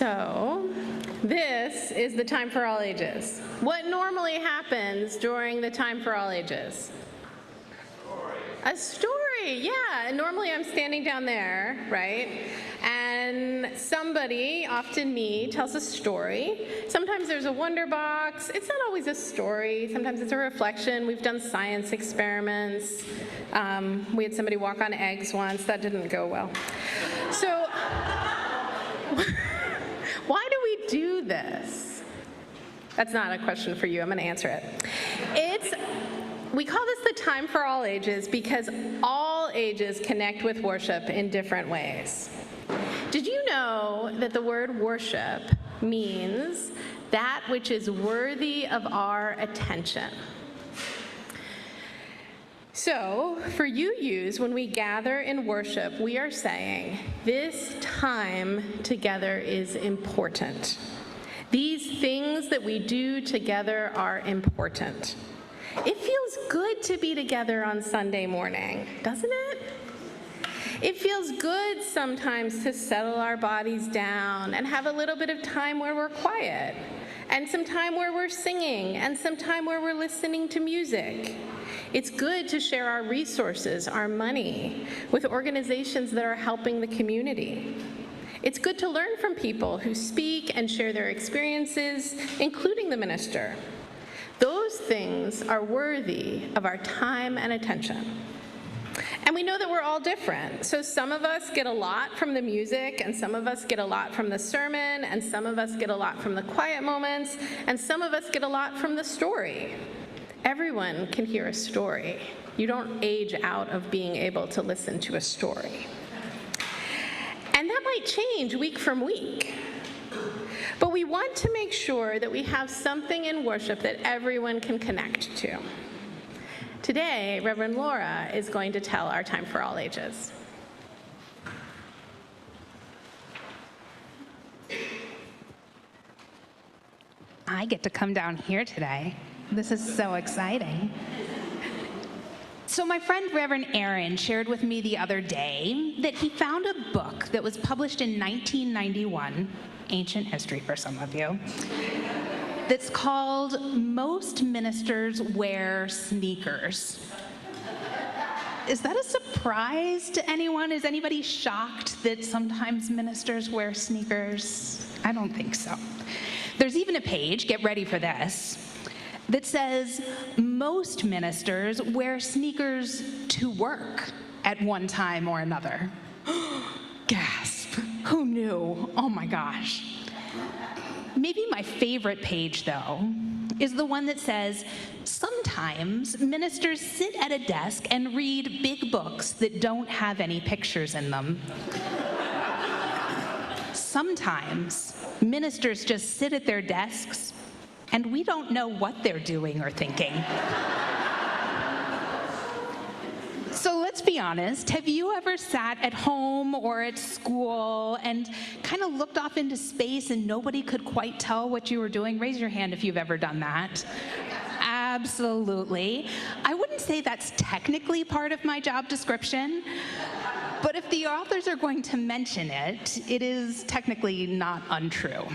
So, this is the Time for All Ages. What normally happens during the Time for All Ages? A story, yeah. And normally I'm standing down there, right? And somebody, often me, tells a story. Sometimes there's a wonder box. It's not always a story. Sometimes it's a reflection. We've done science experiments. We had somebody walk on eggs once. That didn't go well. So, why do we do this? That's not a question for you. I'm going to answer it. We call this the Time for All Ages because all ages connect with worship in different ways. Did you know that the word worship means that which is worthy of our attention? So, for UUs, when we gather in worship, we are saying, this time together is important. These things that we do together are important. It feels good to be together on Sunday morning, doesn't it? It feels good sometimes to settle our bodies down and have a little bit of time where we're quiet, and some time where we're singing, and some time where we're listening to music. It's good to share our resources, our money, with organizations that are helping the community. It's good to learn from people who speak and share their experiences, including the minister. Those things are worthy of our time and attention. And we know that we're all different. So some of us get a lot from the music, and some of us get a lot from the sermon, and some of us get a lot from the quiet moments, and some of us get a lot from the story. Everyone can hear a story. You don't age out of being able to listen to a story. And that might change week from week. But we want to make sure that we have something in worship that everyone can connect to. Today, Rev Laura is going to tell our Time for All Ages. I get to come down here today. This is so exciting. So my friend Reverend Aaron shared with me the other day that he found a book that was published in 1991, ancient history for some of you, that's called Most Ministers Wear Sneakers. Is that a surprise to anyone? Is anybody shocked that sometimes ministers wear sneakers? I don't think so. There's even a page, get ready for this, that says most ministers wear sneakers to work at one time or another. Gasp, who knew? Oh my gosh. Maybe my favorite page, though, is the one that says, sometimes ministers sit at a desk and read big books that don't have any pictures in them. Sometimes ministers just sit at their desks and we don't know what they're doing or thinking. So let's be honest, have you ever sat at home or at school and kind of looked off into space and nobody could quite tell what you were doing? Raise your hand if you've ever done that. Absolutely. I wouldn't say that's technically part of my job description, but if the authors are going to mention it, it is technically not untrue.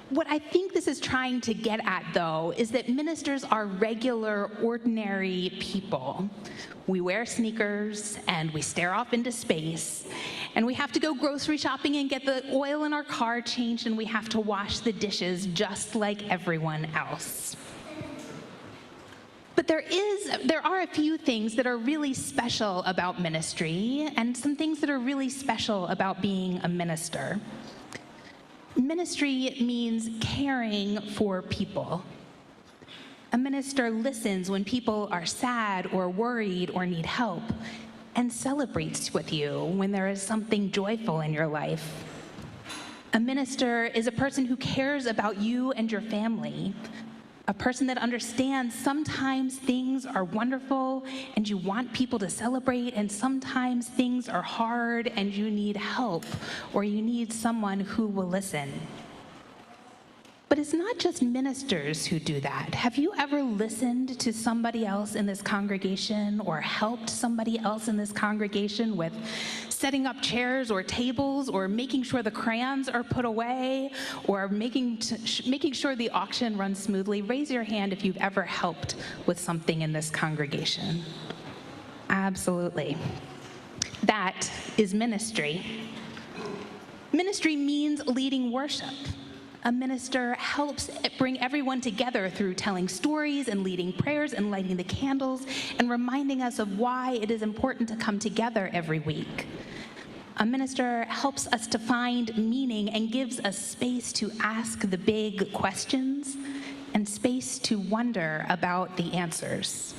What I think this is trying to get at, though, is that ministers are regular, ordinary people. We wear sneakers, and we stare off into space, and we have to go grocery shopping and get the oil in our car changed, and we have to wash the dishes just like everyone else. But there are a few things that are really special about ministry, and some things that are really special about being a minister. Ministry means caring for people. A minister listens when people are sad or worried or need help, and celebrates with you when there is something joyful in your life. A minister is a person who cares about you and your family, a person that understands sometimes things are wonderful and you want people to celebrate, and sometimes things are hard and you need help or you need someone who will listen. But it's not just ministers who do that. Have you ever listened to somebody else in this congregation or helped somebody else in this congregation with setting up chairs or tables, or making sure the crayons are put away, or making sure the auction runs smoothly. Raise your hand if you've ever helped with something in this congregation. Absolutely. That is ministry. Ministry means leading worship. A minister helps bring everyone together through telling stories and leading prayers and lighting the candles and reminding us of why it is important to come together every week. A minister helps us to find meaning and gives us space to ask the big questions and space to wonder about the answers.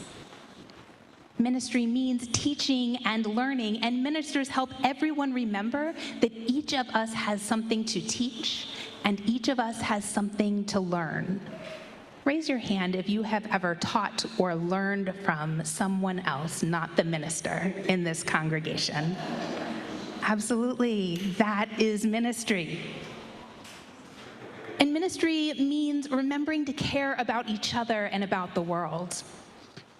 Ministry means teaching and learning, and ministers help everyone remember that each of us has something to teach and each of us has something to learn. Raise your hand if you have ever taught or learned from someone else, not the minister, in this congregation. Absolutely, that is ministry. And ministry means remembering to care about each other and about the world.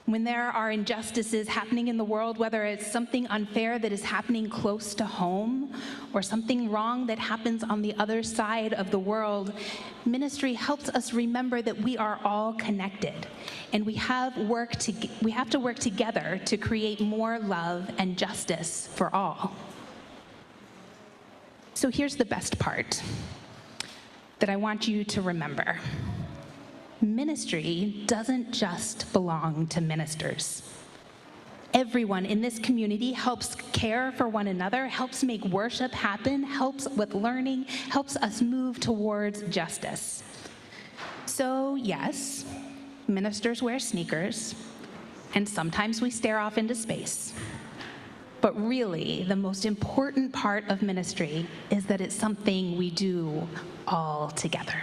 When there are injustices happening in the world, whether it's something unfair that is happening close to home or something wrong that happens on the other side of the world, ministry helps us remember that we are all connected and we have to work together to create more love and justice for all. So here's the best part that I want you to remember. Ministry doesn't just belong to ministers. Everyone in this community helps care for one another, helps make worship happen, helps with learning, helps us move towards justice. So yes, ministers wear sneakers, and sometimes we stare off into space. But really, the most important part of ministry is that it's something we do all together.